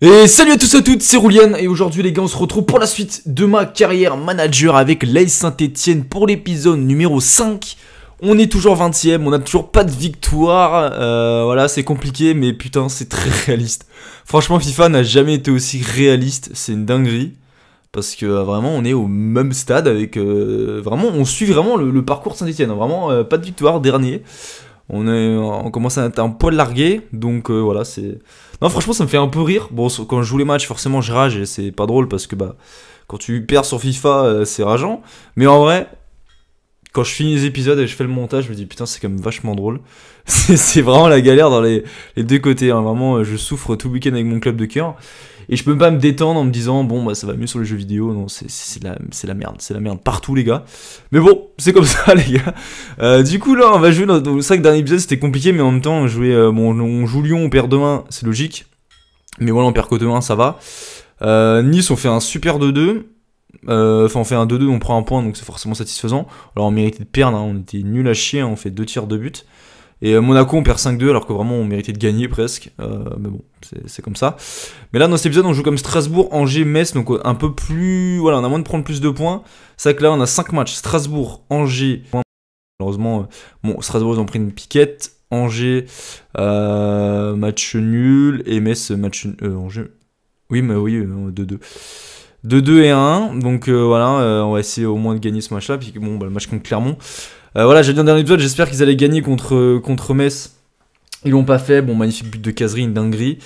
Et salut à tous et à toutes, c'est Roulian et aujourd'hui les gars on se retrouve pour la suite de ma carrière manager avec l'AS Saint-Etienne pour l'épisode numéro 5. On est toujours 20ème, on a toujours pas de victoire, voilà c'est compliqué mais putain c'est très réaliste. Franchement FIFA n'a jamais été aussi réaliste, c'est une dinguerie. Parce que vraiment on est au même stade avec, vraiment on suit vraiment le parcours de Saint-Etienne, vraiment pas de victoire, dernier. On commence à être un poil largué, donc voilà, c'est... Non, franchement, ça me fait un peu rire. Bon, quand je joue les matchs, forcément, je rage et c'est pas drôle parce que, bah, quand tu perds sur FIFA, c'est rageant. Mais en vrai, quand je finis les épisodes et je fais le montage, je me dis, putain, c'est quand même vachement drôle. C'est vraiment la galère dans les deux côtés, hein. Vraiment, je souffre tout le week-end avec mon club de cœur. Et je peux pas me détendre en me disant, bon, bah, ça va mieux sur les jeux vidéo. Non, c'est la merde. C'est la merde partout, les gars. Mais bon, c'est comme ça, les gars. Du coup, là, on va jouer dans le 5 derniers épisodes. C'était compliqué, mais en même temps, on joue Lyon, on perd 2-1, c'est logique. Mais voilà, on perd que 2-1, ça va. Nice, on fait un super 2-2. Enfin, on fait un 2-2, on prend un point, donc c'est forcément satisfaisant. Alors, on méritait de perdre, hein, on était nul à chier, hein, on fait 2 tirs de but. Et Monaco, on perd 5-2, alors que vraiment, on méritait de gagner presque. Mais bon, c'est comme ça. Mais là, dans cet épisode, on joue comme Strasbourg, Angers, Metz, donc un peu plus... Voilà, on a moins de prendre plus de points. C'est vrai que là, on a 5 matchs. Strasbourg, Angers... Malheureusement, bon, Strasbourg, ils ont pris une piquette. Angers, match nul. Et Metz, match... Angers... Oui, mais oui, 2-2. 2-2 et 1. Donc voilà, on va essayer au moins de gagner ce match-là. Puis bon, bah, le match contre Clermont. Voilà, j'ai dit dans le dernier épisode, j'espère qu'ils allaient gagner contre Metz. Ils l'ont pas fait. Bon, magnifique but de Casery, une dinguerie.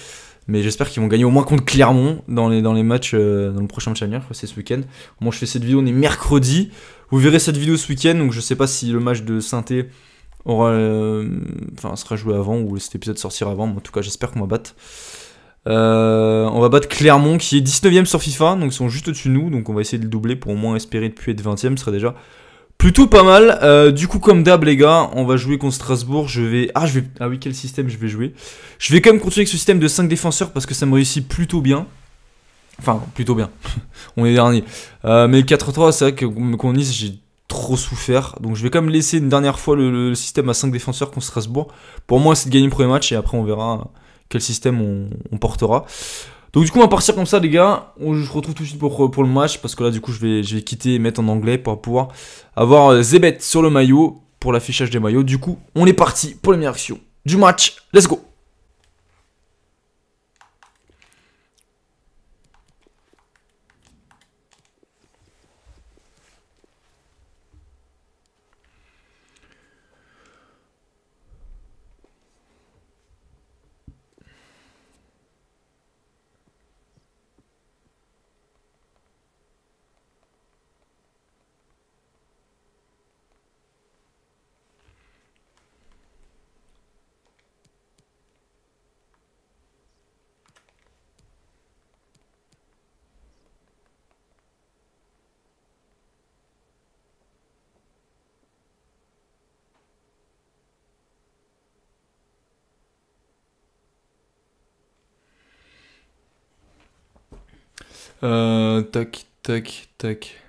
Mais j'espère qu'ils vont gagner au moins contre Clermont dans les matchs, dans le prochain match à venir. C'est ce week-end. Moi, je fais cette vidéo, on est mercredi. Vous verrez cette vidéo ce week-end. Donc, je sais pas si le match de Saint-Étienne aura, sera joué avant ou cet épisode sortira avant. Mais en tout cas, j'espère qu'on va battre. On va battre Clermont qui est 19ème sur FIFA. Donc, ils sont juste au-dessus de nous. Donc, on va essayer de le doubler pour au moins espérer de plus être 20ème. Ce serait déjà plutôt pas mal. Du coup, comme d'hab, les gars, on va jouer contre Strasbourg. Ah oui, quel système je vais jouer? Je vais quand même continuer avec ce système de 5 défenseurs parce que ça me réussit plutôt bien. Enfin, plutôt bien. On est dernier. Mais 4-3, c'est vrai que contre Nice, j'ai trop souffert. Donc, je vais quand même laisser une dernière fois le système à 5 défenseurs contre Strasbourg. Pour moi, c'est de gagner le premier match et après, on verra quel système on portera. Donc du coup on va partir comme ça les gars, je retrouve tout de suite pour le match parce que là du coup je vais quitter et mettre en anglais pour pouvoir avoir Zebet sur le maillot pour l'affichage des maillots. Du coup on est parti pour la première action du match, let's go. Tac, tac, tac,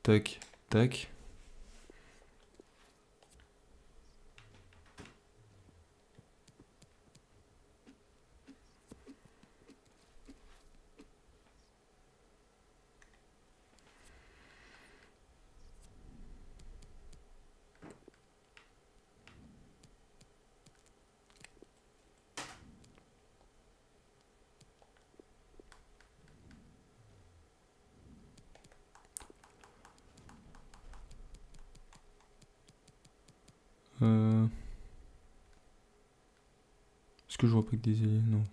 tac, tac. Est-ce que je vois pas que des ailiers? Non.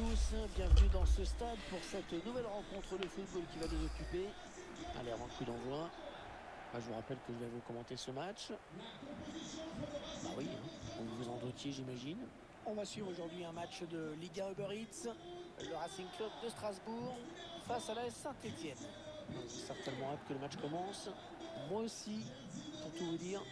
tous, bienvenue dans ce stade pour cette nouvelle rencontre de football qui va nous occuper. Allez, avant le coup d'envoi, je vous rappelle que je vais vous commenter ce match. Bah oui, vous vous en doutiez j'imagine. On va suivre aujourd'hui un match de Ligue 1 Uber Eats, le Racing Club de Strasbourg face à l'AS Saint-Etienne. J'ai certainement hâte que le match commence. Moi aussi, pour tout vous dire.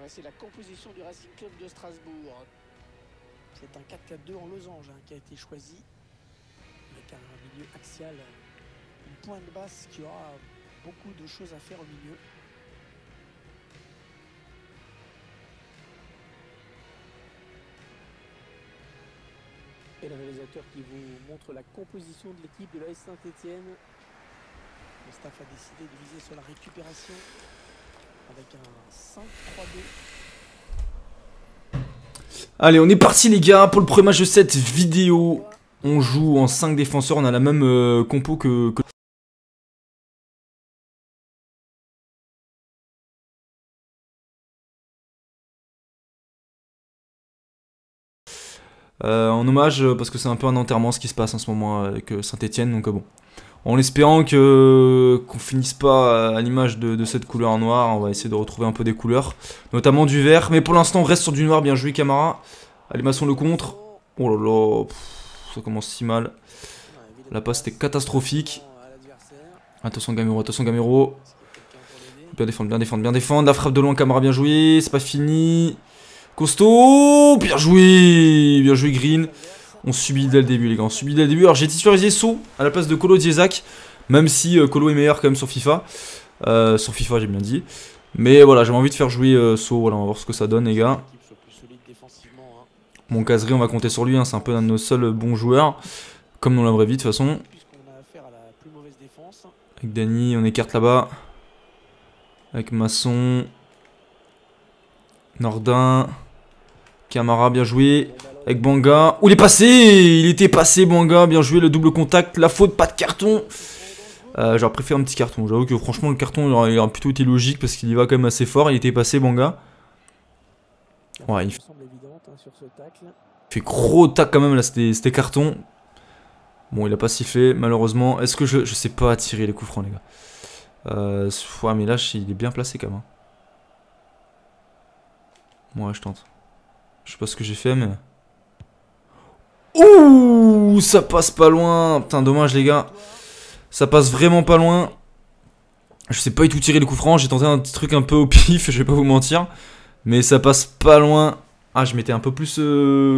C'est la composition du Racing Club de Strasbourg. C'est un 4-4-2 en losange qui a été choisi, avec un milieu axial, une pointe basse qui aura beaucoup de choses à faire au milieu. Et le réalisateur qui vous montre la composition de l'équipe de l'AS Saint-Etienne. Le staff a décidé de viser sur la récupération avec un 5-3-2. Allez, on est parti les gars pour le premier match de cette vidéo. On joue en 5 défenseurs, on a la même compo que... en hommage, parce que c'est un peu un enterrement ce qui se passe en ce moment avec Saint-Etienne, donc bon. En espérant qu'on finisse pas à l'image de cette couleur noire, on va essayer de retrouver un peu des couleurs, notamment du vert. Mais pour l'instant, on reste sur du noir. Bien joué, Camara. Allez, Masson le contre. Oh là là, ça commence si mal. La passe était catastrophique. Attention, Gamero, attention, Gamero. Bien défendre, bien défendre, bien défendre. La frappe de loin, Camara, bien joué. C'est pas fini. Costaud, bien joué, Green. On subit dès le début les gars, on subit dès le début. Alors j'ai titularisé So à la place de Colo Diezac, même si Colo est meilleur quand même sur FIFA. Sur FIFA j'ai bien dit. Mais voilà, j'avais envie de faire jouer So, voilà, on va voir ce que ça donne les gars. Bon, Kazri on va compter sur lui, c'est un peu un de nos seuls bons joueurs. Comme dans la vraie vie de toute façon. Avec Dany, on écarte là-bas. Avec Masson. Nordin. Camara, bien joué. Avec Banga. Oh, il est passé! Il était passé, Banga. Bien joué, le double contact. La faute, pas de carton. J'aurais préféré un petit carton. J'avoue que franchement, le carton, il aurait plutôt été logique parce qu'il y va quand même assez fort. Il était passé, Banga. Ouais, il fait gros tac quand même. Là, c'était carton. Bon, il a pas sifflé, malheureusement. Est-ce que je sais pas tirer les coups francs, les gars. Ouais, mais là, il est bien placé quand même. Ouais, je tente. Je sais pas ce que j'ai fait, mais... Ouh, ça passe pas loin. Putain, dommage les gars. Ça passe vraiment pas loin. Je sais pas du tout tirer le coup franc. J'ai tenté un petit truc un peu au pif, je vais pas vous mentir. Mais ça passe pas loin. Ah, je mettais un peu plus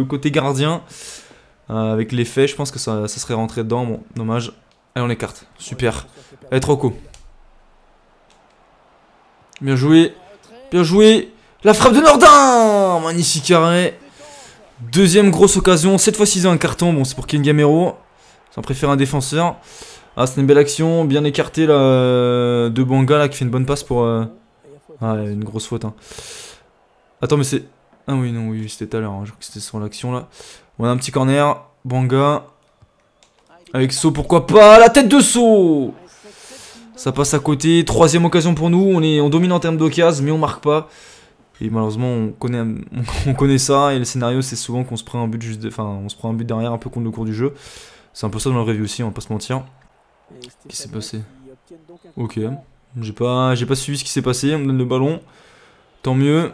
côté gardien. Avec l'effet, je pense que ça serait rentré dedans. Bon, dommage. Allez, on écarte. Super. Allez, Troco. Bien joué. Bien joué. La frappe de Nordin. Magnifique arrêt. Deuxième grosse occasion, cette fois-ci ils ont un carton, bon c'est pour Ken Gamero, ça préfère un défenseur. Ah c'est une belle action, bien écarté là, de Banga là qui fait une bonne passe pour... Ah une grosse faute hein. Attends mais c'est... Ah oui non oui c'était tout à l'heure, hein. Je crois que c'était sur l'action là. On a un petit corner, Banga. Avec So pourquoi pas, la tête de So. Ça passe à côté, troisième occasion pour nous, on domine en termes d'occasion mais on marque pas. Et malheureusement on connaît ça et le scénario c'est souvent qu'on se prend un but juste, on se prend un but derrière un peu contre le cours du jeu. C'est un peu ça dans le review aussi, on va pas se mentir. Qu'est-ce qui s'est passé? Ok, j'ai pas suivi ce qui s'est passé, on me donne le ballon. Tant mieux.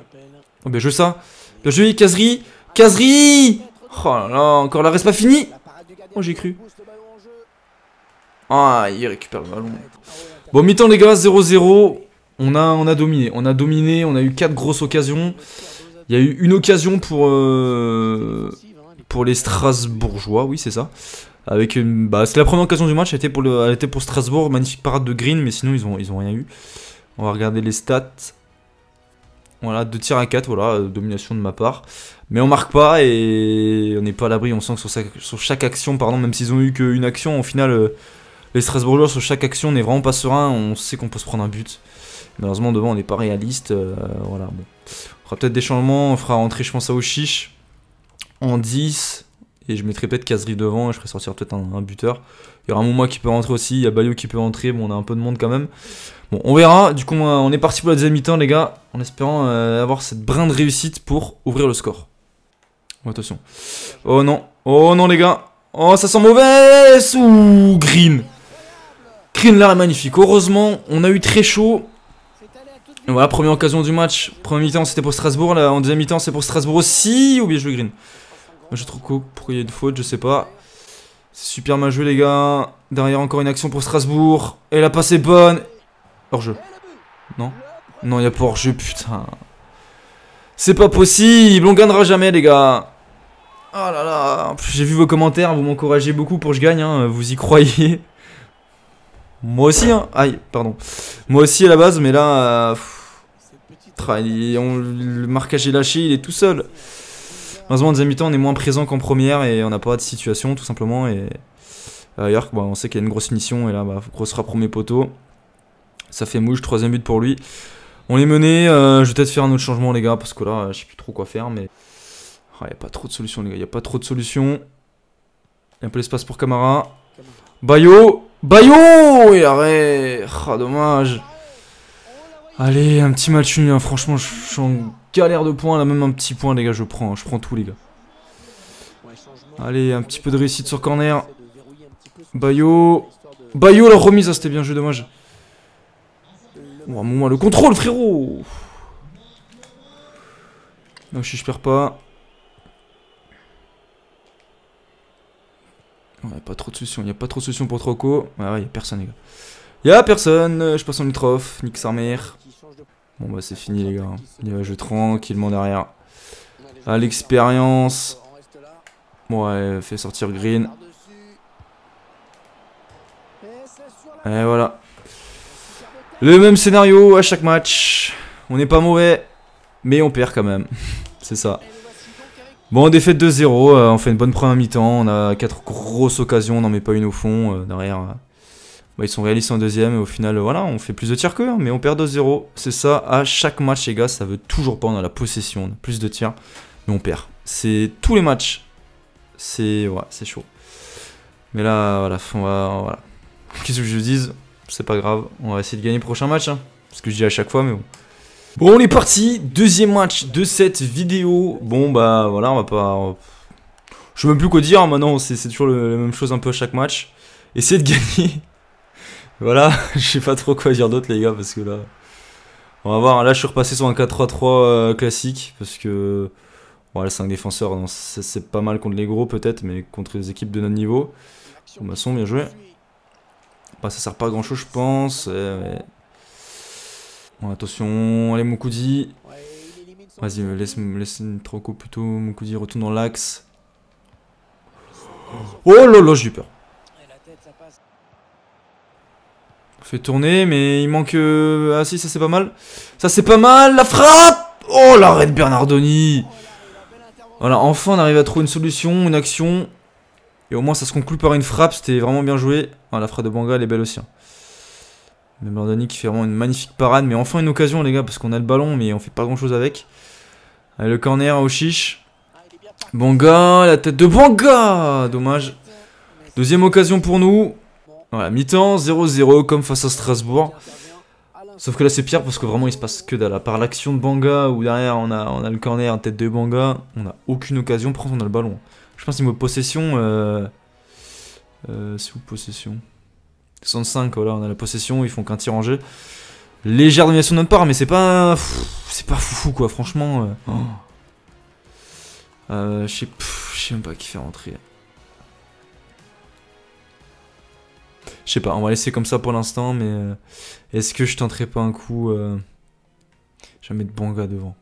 Oh bien joué ça. Bien joué Kazri. Kazri. Oh là là, encore la reste pas fini. Oh j'ai cru. Ah il récupère le ballon. Bon mi-temps les gars, 0-0. On a dominé, on a eu 4 grosses occasions. Il y a eu une occasion pour les Strasbourgeois, oui c'est ça. Avec une, c'est la première occasion du match, elle était pour Strasbourg, magnifique parade de Green, mais sinon ils ont rien eu. On va regarder les stats. Voilà, 2 tirs à 4, voilà, domination de ma part. Mais on marque pas et on n'est pas à l'abri, on sent que sur chaque action, pardon, même s'ils ont eu qu'une action, au final, les Strasbourgeois sur chaque action, on n'est vraiment pas serein, on sait qu'on peut se prendre un but. Malheureusement, devant, on n'est pas réaliste. Voilà, bon. On fera peut-être des changements. On fera rentrer, je pense, à Oshish en 10. Et je mettrai peut-être Kazri devant. Et je ferai sortir peut-être un buteur. Il y aura Mouma qui peut rentrer aussi. Il y a Bayo qui peut rentrer. Bon, on a un peu de monde quand même. Bon, on verra. Du coup, on est parti pour la deuxième mi-temps, les gars. En espérant avoir cette brin de réussite pour ouvrir le score. Oh, attention. Oh non. Oh non, les gars. Oh, ça sent mauvais. Ouh, Green. Green là est magnifique. Heureusement, on a eu très chaud. Et voilà, première occasion du match. Première mi-temps, c'était pour Strasbourg. Là, en deuxième mi-temps, c'est pour Strasbourg aussi. Ou bien joué Green. Moi, je trouve pourquoi il y a une faute, je sais pas. C'est super mal joué, les gars. Derrière, encore une action pour Strasbourg. Et la passe est bonne. Hors-jeu. Non? Non, il n'y a pas hors-jeu, putain. C'est pas possible. On gagnera jamais, les gars. Oh là là. J'ai vu vos commentaires. Vous m'encouragez beaucoup pour que je gagne. Hein. Vous y croyez? Moi aussi, hein. Aïe, pardon. Moi aussi à la base, mais là... le marquage est lâché, il est tout seul. Malheureusement, en deuxième mi-temps, on est moins présent qu'en première et on n'a pas de situation, tout simplement. Et ailleurs, bah, on sait qu'il y a une grosse finition et là, bah, grosse frappe premier poteau. Ça fait mouche, troisième but pour lui. On est mené, je vais peut-être faire un autre changement, les gars, parce que là, je sais plus trop quoi faire, mais... Il n'y a pas trop de solutions, les gars, il n'y a pas trop de solutions. Il y a un peu l'espace pour Camara. Bayo! Bayo! Et arrête! Ah, dommage. Allez, un petit match nul, hein. Franchement, je suis en galère de points, là, même un petit point, les gars, je prends tout, les gars. Allez, un petit peu de réussite sur corner. Bayo! Bayo, la remise, ah, c'était bien joué, dommage. Oh, un moment, le contrôle, frérot! Non, je perds pas. Il n'y a pas trop de solutions, il n'y a pas trop de solutions pour Troco. Ouais, il n'y a personne, les gars. Il n'y a personne, je passe en litrof, nique sa mère. Bon, bah, c'est fini, les gars. Il va jouer tranquillement derrière. À l'expérience. Ouais, fait sortir Green. Et voilà. Le même scénario à chaque match. On n'est pas mauvais, mais on perd quand même. C'est ça. Bon, défaite 2-0, on fait une bonne première mi-temps, on a 4 grosses occasions, on n'en met pas une au fond, derrière, bah, ils sont réalistes en deuxième, et au final, voilà, on fait plus de tirs qu'eux, hein, mais on perd 2-0, c'est ça, à chaque match, les gars, ça veut toujours pas, on a la possession, on a plus de tirs, mais on perd, c'est tous les matchs, c'est ouais, c'est chaud, mais là, voilà, voilà. Qu'est-ce que je dise, c'est pas grave, on va essayer de gagner le prochain match, hein, ce que je dis à chaque fois, mais bon. Bon, on est parti, deuxième match de cette vidéo. Bon, bah voilà, on va pas... Je sais même plus quoi dire, maintenant c'est toujours la même chose un peu à chaque match. Essayer de gagner. Voilà, je sais pas trop quoi dire d'autre, les gars, parce que là... On va voir, là je suis repassé sur un 4-3-3 classique, parce que... Voilà, 5 défenseurs, c'est pas mal contre les gros peut-être, mais contre les équipes de notre niveau. Bon, maçon, bien joué. Bah, ça sert pas à grand chose, je pense. Bon, attention, allez Moukoudi. Vas-y, laisse Troco plutôt. Moukoudi retourne dans l'axe. Oh là là, j'ai eu peur. On fait tourner, mais il manque... Ah si, ça c'est pas mal. Ça c'est pas mal, la frappe. Oh, l'arrêt de Bernardoni. Voilà, enfin on arrive à trouver une solution, une action. Et au moins ça se conclut par une frappe, c'était vraiment bien joué. Ah, la frappe de Banga, elle est belle aussi. Hein. Bernardoni qui fait vraiment une magnifique parade, mais enfin une occasion, les gars, parce qu'on a le ballon, mais on fait pas grand chose avec. Allez, le corner au chiche. Banga, la tête de Banga. Dommage. Deuxième occasion pour nous. Voilà, mi-temps, 0-0, comme face à Strasbourg. Sauf que là, c'est pire, parce que vraiment, il se passe que dalle. À part l'action de Banga, où derrière, on a le corner, tête de Banga. On n'a aucune occasion, par contre, on a le ballon. Je pense qu'il me possession... c'est où possession 65, voilà, on a la possession, ils font qu'un tir en jeu. Légère domination de notre part, mais c'est pas... C'est pas foufou, quoi, franchement. Je sais même pas qui fait rentrer. Je sais pas, on va laisser comme ça pour l'instant, mais... Est-ce que je tenterai pas un coup... Je vais mettre Banga devant.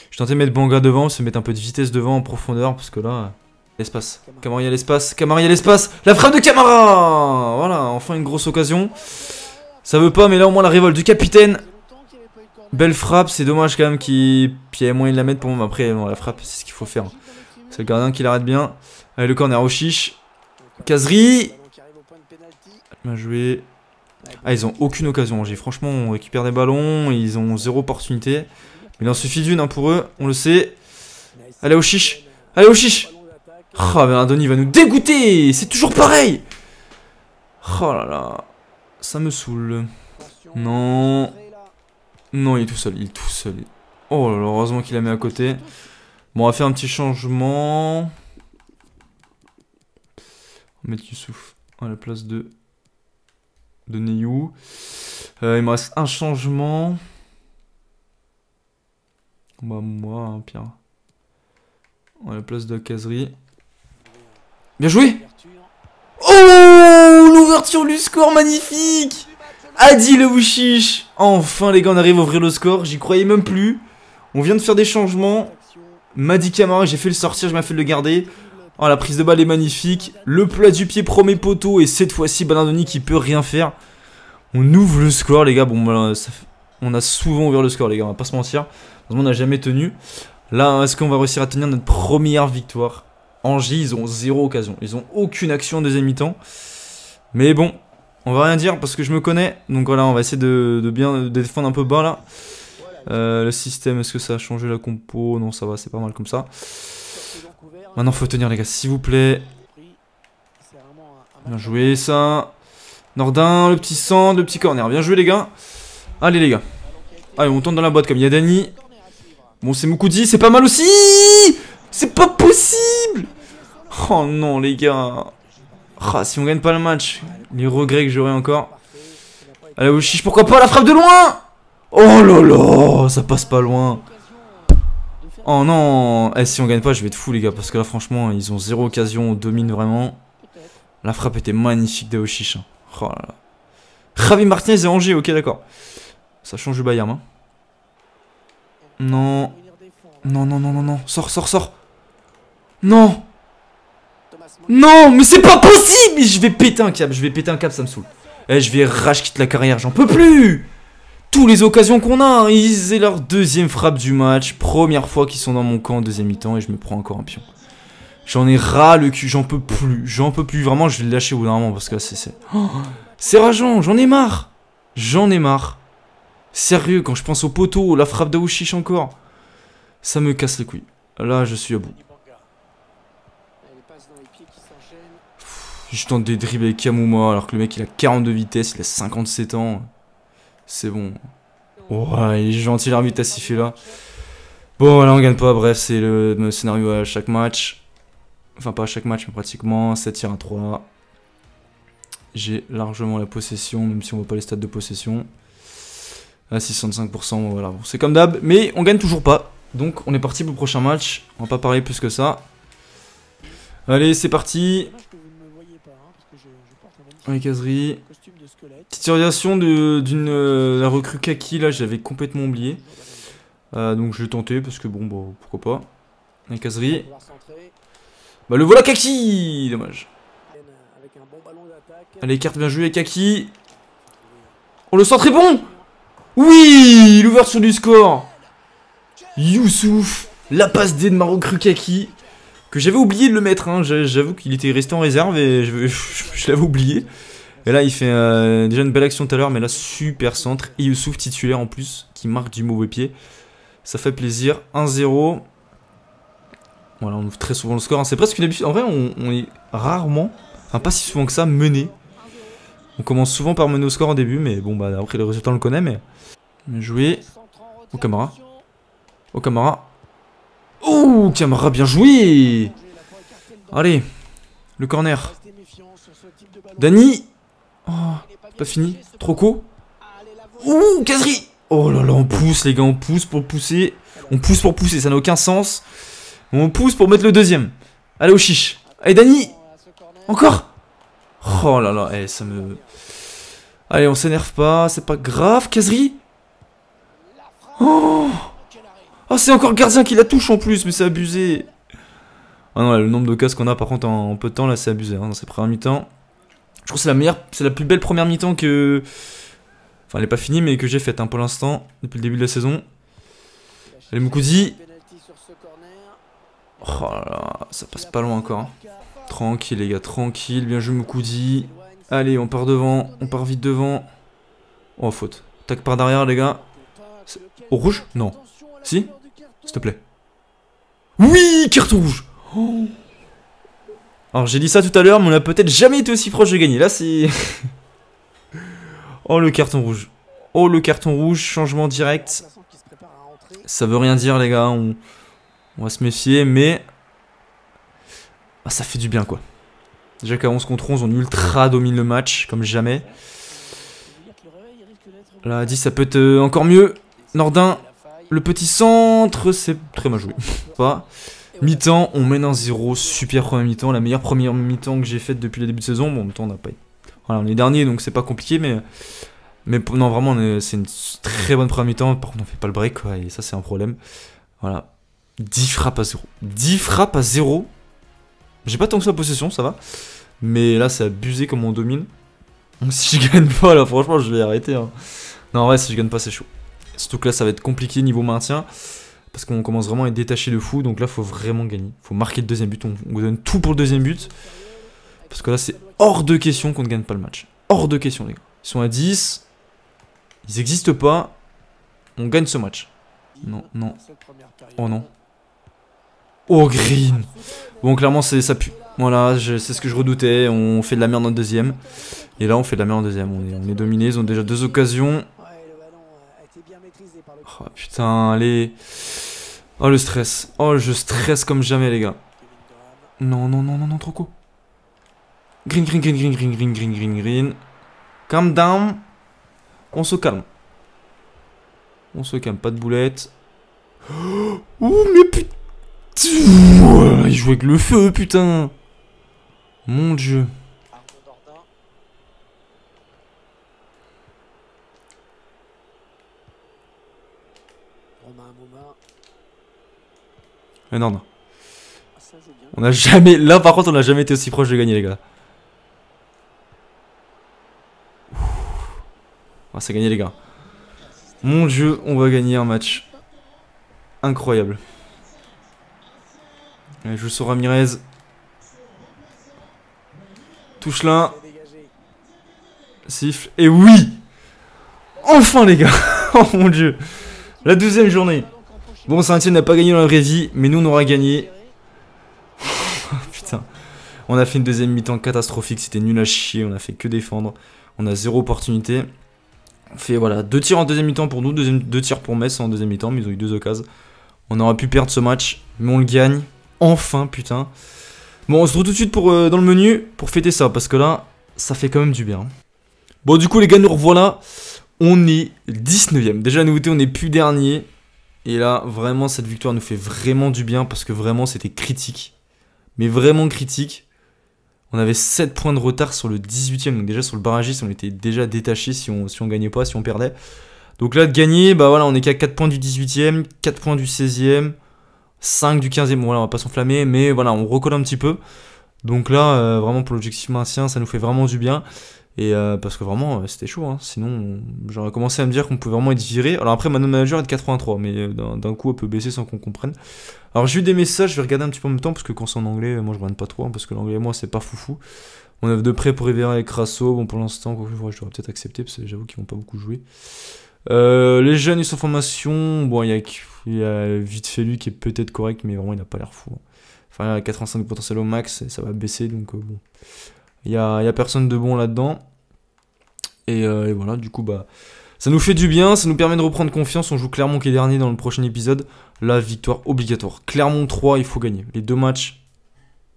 Je tentais de mettre Banga devant, se mettre un peu de vitesse devant en profondeur, parce que là... L'espace. Camara, il y a l'espace. Camara, il y a l'espace. La frappe de Camara. Voilà, enfin une grosse occasion. Ça veut pas, mais là au moins la révolte du capitaine. Belle frappe, c'est dommage quand même qu'il y ait moyen de la mettre pour moi. Après, bon, la frappe, c'est ce qu'il faut faire. C'est le gardien qui l'arrête bien. Allez, le corner au chiche. Kazri. Bien joué. Ah, ils ont aucune occasion, Angers. Franchement, on récupère des ballons, ils ont zéro opportunité. Mais il en suffit d'une hein, pour eux, on le sait. Allez au chiche. Allez au chiche. Oh, Bernardoni va nous dégoûter. C'est toujours pareil. Oh là là. Ça me saoule. Non. Non, il est tout seul. Il est tout seul. Oh là là, heureusement qu'il a mis à côté. Bon, on va faire un petit changement. On va mettre Youssouf à la place de Neyou. Il me reste un changement. Bah, moi, hein, Pierre. À la place de la caserie. Bien joué! Oh! L'ouverture du score, magnifique! Adil Aouchiche! Enfin, les gars, on arrive à ouvrir le score. J'y croyais même plus. On vient de faire des changements. Madi Camara, j'ai fait le sortir, je m'ai fait le garder. Oh, la prise de balle est magnifique. Le plat du pied, premier poteau. Et cette fois-ci, Bernardoni qui peut rien faire. On ouvre le score, les gars. Bon, voilà, on a souvent ouvert le score, les gars. On va pas se mentir. On n'a jamais tenu. Là, est-ce qu'on va réussir à tenir notre première victoire? Angers, ils ont zéro occasion. Ils ont aucune action en deuxième mi-temps. Mais bon, on va rien dire parce que je me connais. Donc voilà, on va essayer de bien défendre un peu bas là. Le système, est-ce que ça a changé la compo? Non, ça va, c'est pas mal comme ça. Maintenant, faut tenir, les gars, s'il vous plaît. Bien joué, ça. Nordin, le petit centre, le petit corner. Bien joué, les gars. Allez, les gars. Allez, on tourne dans la boîte comme il y a Dani. Bon, c'est Moukoudi, c'est pas mal aussi. C'est pas possible. Oh non, les gars. Ah, si on gagne pas le match, les regrets que j'aurai encore. Allez, au chiche, pourquoi pas la frappe de loin. Oh là là, ça passe pas loin. Oh non. Eh, si on gagne pas, je vais être fou, les gars, parce que là, franchement, ils ont zéro occasion, on domine vraiment. La frappe était magnifique d'Aouchiche. Oh là là. Javi Martinez et Angers, ok, d'accord. Ça change du Bayern, hein. Non. Non, non, non, non, non. Sors, sors, sors. Non. Non, mais c'est pas possible. Mais je vais péter un câble. Je vais péter un câble, ça me saoule. Eh, je vais rage quitte la carrière. J'en peux plus. Toutes les occasions qu'on a. Hein, ils ont leur deuxième frappe du match. Première fois qu'ils sont dans mon camp en deuxième mi-temps. Et je me prends encore un pion. J'en ai ras le cul. J'en peux plus. J'en peux plus. Vraiment, je vais le lâcher au bout d'un moment. Parce que là, c'est rageant. J'en ai marre. J'en ai marre. Sérieux, quand je pense au poteau, la frappe d'Aouchiche encore, ça me casse les couilles. Là, je suis à bout. Je tente des dribbles avec Kamouma, alors que le mec, il a 42 vitesses, il a 57 ans. C'est bon. Ouais, il est gentil, l'arbitre a sifflé là. Bon, voilà, on gagne pas. Bref, c'est le scénario à chaque match. Enfin, pas à chaque match, mais pratiquement. 7 tirs à 3. J'ai largement la possession, même si on voit pas les stats de possession. À 65%, voilà, bon, c'est comme d'hab, mais on gagne toujours pas. Donc on est parti pour le prochain match. On va pas parler plus que ça. Allez, c'est parti. Allez, caserie. Titularisation d'une la recrue Kaki, là, j'avais complètement oublié. Donc je vais tenter parce que bon, bah, pourquoi pas. Allez, caserie. Bah le voilà Kaki. Dommage. Allez, carte bien jouée, Kaki. Oh, le centre est bon. Oui, l'ouverture du score. Youssouf, la passe D de Maro Krukaki. Que j'avais oublié de le mettre, hein. J'avoue qu'il était resté en réserve et je l'avais oublié. Et là, il fait déjà une belle action tout à l'heure, mais là, super centre. Et Youssouf titulaire en plus, qui marque du mauvais pied. Ça fait plaisir. 1-0. Voilà, on ouvre très souvent le score. Hein. C'est presque une habitude. En vrai, on est rarement, enfin pas si souvent que ça, mené. On commence souvent par mener au score en début, mais bon, bah après, le résultat, on le connaît, mais... Bien joué. Oh, Camara. Oh, Camara. Oh, Camara, bien joué. Allez. Le corner. Dani. Oh, pas fini. Troco. Ouh, caserie. Oh là là, on pousse, les gars. On pousse pour pousser. On pousse pour pousser, ça n'a aucun sens. On pousse pour mettre le deuxième. Allez, au chiche. Allez, Dani. Encore. Oh là là, ça me... Allez, on s'énerve pas, c'est pas grave. Caserie. Oh, oh, c'est encore le gardien qui la touche en plus, mais c'est abusé. Ah non, là, le nombre de cases qu'on a par contre en peu de temps, là, c'est abusé. Hein, dans cette première mi-temps. Je trouve que c'est la plus belle première mi-temps que... Enfin, elle est pas finie, mais que j'ai faite hein, pour l'instant, depuis le début de la saison. Allez, Moukoudi. Oh là là, ça passe pas loin encore. Hein. Tranquille, les gars, tranquille. Bien joué, Moukoudi. Allez, on part devant, on part vite devant. Oh, faute. Tac par derrière, les gars. Au rouge? Non. Si? S'il te plaît. Oui, carton rouge. Oh. Alors, j'ai dit ça tout à l'heure, mais on a peut-être jamais été aussi proche de gagner. Là, c'est... Oh, le carton rouge. Oh, le carton rouge, changement direct. Ça veut rien dire, les gars. On va se méfier, mais... Ah, ça fait du bien, quoi. Déjà qu'à 11 contre 11, on ultra domine le match, comme jamais. Là, 10, ça peut être encore mieux. Nordin, le petit centre, c'est très mal joué. Pas. Mi-temps, on mène 1-0. Super première mi-temps. La meilleure première mi-temps que j'ai faite depuis le début de saison. Bon, en même temps, on n'a pas... Voilà, on est dernier, donc c'est pas compliqué, mais non, vraiment, c'est une très bonne première mi-temps. Par contre, on fait pas le break, quoi, et ça, c'est un problème. Voilà. 10 frappes à 0. 10 frappes à 0. J'ai pas tant que ça en possession, ça va. Mais là, c'est abusé comme on domine. Donc, si je gagne pas, là, franchement, je vais arrêter. Hein. Non, en vrai, si je gagne pas, c'est chaud. Surtout que là, ça va être compliqué niveau maintien. Parce qu'on commence vraiment à être détaché de fou. Donc là, faut vraiment gagner. Faut marquer le deuxième but. On vous donne tout pour le deuxième but. Parce que là, c'est hors de question qu'on ne gagne pas le match. Hors de question, les gars. Ils sont à 10. Ils n'existent pas. On gagne ce match. Non, non. Oh non. Oh, Green. Bon, clairement, ça pue. Voilà, c'est ce que je redoutais. On fait de la merde en deuxième. Et là, on fait de la merde en deuxième. On est dominé. Ils ont déjà 2 occasions. Oh, putain, allez. Oh, le stress. Oh, je stresse comme jamais, les gars. Non, non, non, non, non, trop court. Green, green, green, green, green, green, green, green, green. Calm down. On se calme. On se calme, pas de boulettes. Oh, mais putain. Il joue avec le feu, putain. Mon dieu. Mais non, non. On a jamais... Là, par contre, on a jamais été aussi proche de gagner, les gars. Oh, c'est gagné, les gars. Mon dieu, on va gagner un match. Incroyable. Allez, je joue sur Ramirez. Touche l'un. Siffle. Et oui! Enfin, les gars. Oh mon dieu. La 12e journée. Bon, Saint-Etienne n'a pas gagné dans la vraie vie, mais nous, on aura gagné. Putain. On a fait une deuxième mi-temps catastrophique. C'était nul à chier. On a fait que défendre. On a 0 opportunité. On fait, voilà, 2 tirs en deuxième mi-temps pour nous. 2 tirs pour Metz en deuxième mi-temps, mais ils ont eu 2 occasions. On aurait pu perdre ce match, mais on le gagne. Enfin, putain. Bon, on se retrouve tout de suite pour, dans le menu pour fêter ça, parce que là, ça fait quand même du bien. Bon, du coup, les gars, nous revoilà. On est 19ème. Déjà, la nouveauté, on n'est plus dernier. Et là, vraiment, cette victoire nous fait vraiment du bien, parce que vraiment, c'était critique. Mais vraiment critique. On avait 7 points de retard sur le 18ème. Donc déjà, sur le barragiste, on était déjà détaché si on gagnait pas, si on perdait. Donc là, de gagner, bah voilà, on est qu'à 4 points du 18ème, 4 points du 16ème. 5 du 15ème, voilà, on va pas s'enflammer, mais voilà, on recolle un petit peu. Donc là, vraiment pour l'objectif maintien, ça nous fait vraiment du bien. Et parce que vraiment, c'était chaud, hein. Sinon, j'aurais commencé à me dire qu'on pouvait vraiment être viré. Alors après, ma note manager est de 83, mais d'un coup, elle peut baisser sans qu'on comprenne. Alors j'ai eu des messages, je vais regarder un petit peu en même temps, parce que quand c'est en anglais, moi je regarde pas trop, hein, parce que l'anglais, moi, c'est pas foufou. On a de près pour Rivera et Crasso. Bon, pour l'instant, je devrais peut-être accepter, parce que j'avoue qu'ils vont pas beaucoup jouer. Les jeunes, ils sont en formation. Bon, il y a vite fait lui qui est peut-être correct, mais vraiment il n'a pas l'air fou. Enfin, il y a 85 potentiel au max, et ça va baisser, donc bon. Il y a personne de bon là-dedans. Et voilà, du coup, bah, ça nous fait du bien, ça nous permet de reprendre confiance. On joue Clermont qui est dernier dans le prochain épisode. Là, victoire obligatoire. Clermont 3, il faut gagner. Les 2 matchs,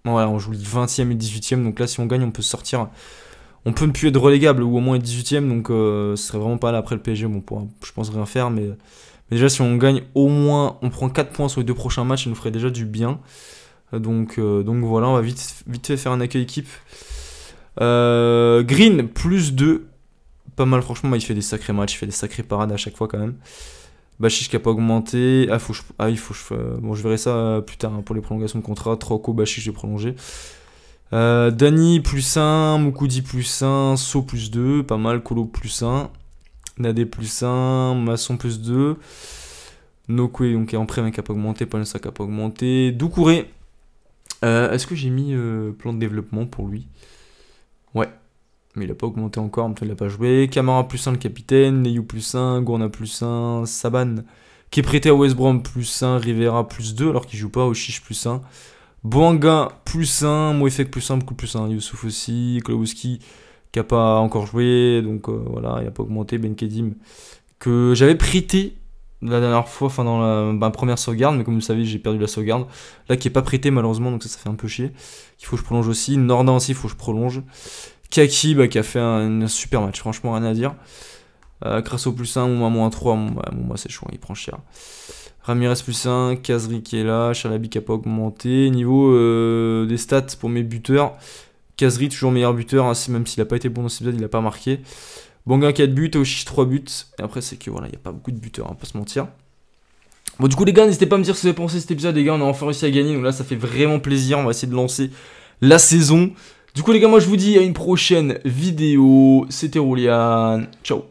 voilà, on joue le 20ème et le 18ème, donc là, si on gagne, on peut sortir. On peut ne plus être relégable ou au moins être 18ème, donc ce serait vraiment pas là après le PSG. Bon, on pourra, je pense, rien faire, mais déjà si on gagne au moins, on prend 4 points sur les 2 prochains matchs, ça nous ferait déjà du bien. Donc voilà, on va vite fait faire un accueil équipe. Green, plus 2. Pas mal, franchement, il fait des sacrés matchs, il fait des sacrées parades à chaque fois quand même. Bachiche qui a pas augmenté. Bon, je verrai ça plus tard hein, pour les prolongations de contrat. Troco, Bachiche, j'ai prolongé. Dani plus 1, Moukoudi plus 1, So plus 2, pas mal, Kolo plus 1, Nadé plus 1, Masson plus 2, Nokwe donc est en prêt mais qui n'a pas augmenté, Palensa qui n'a pas augmenté, Doucouré, est-ce que j'ai mis plan de développement pour lui? Ouais, Mais il a pas augmenté encore, mais il l'a pas joué. Camara +1 le capitaine, Neyou +1, Gourna +1, Saban qui est prêté à West Brom +1, Rivera +2 alors qu'il joue pas, Ochiche +1. Boanga +1, Moefek +1, beaucoup +1, Youssouf aussi, Klawowski qui a pas encore joué, donc voilà, il a pas augmenté. Ben Kedim que j'avais prêté la dernière fois, enfin dans la première sauvegarde, mais comme vous le savez, j'ai perdu la sauvegarde. Là, qui est pas prêté malheureusement, donc ça fait un peu chier. Il faut que je prolonge aussi. Nordin aussi, il faut que je prolonge. Kaki qui a fait un super match, franchement rien à dire. Crasso +1, Mouma -3, Mouma c'est chaud, il prend cher. Ramirez +1, Kazri qui est là, Chalabi qui a pas augmenté. Niveau des stats pour mes buteurs, Kazri toujours meilleur buteur, hein, même s'il a pas été bon dans cet épisode, il a pas marqué. Banga 4 buts, Oshich 3 buts. Et après c'est que voilà, il n'y a pas beaucoup de buteurs, hein, pas se mentir. Bon du coup les gars, n'hésitez pas à me dire ce que vous avez pensé de cet épisode, les gars, on a enfin réussi à gagner, donc là ça fait vraiment plaisir, on va essayer de lancer la saison. Du coup les gars, moi je vous dis à une prochaine vidéo, c'était Roulian, ciao.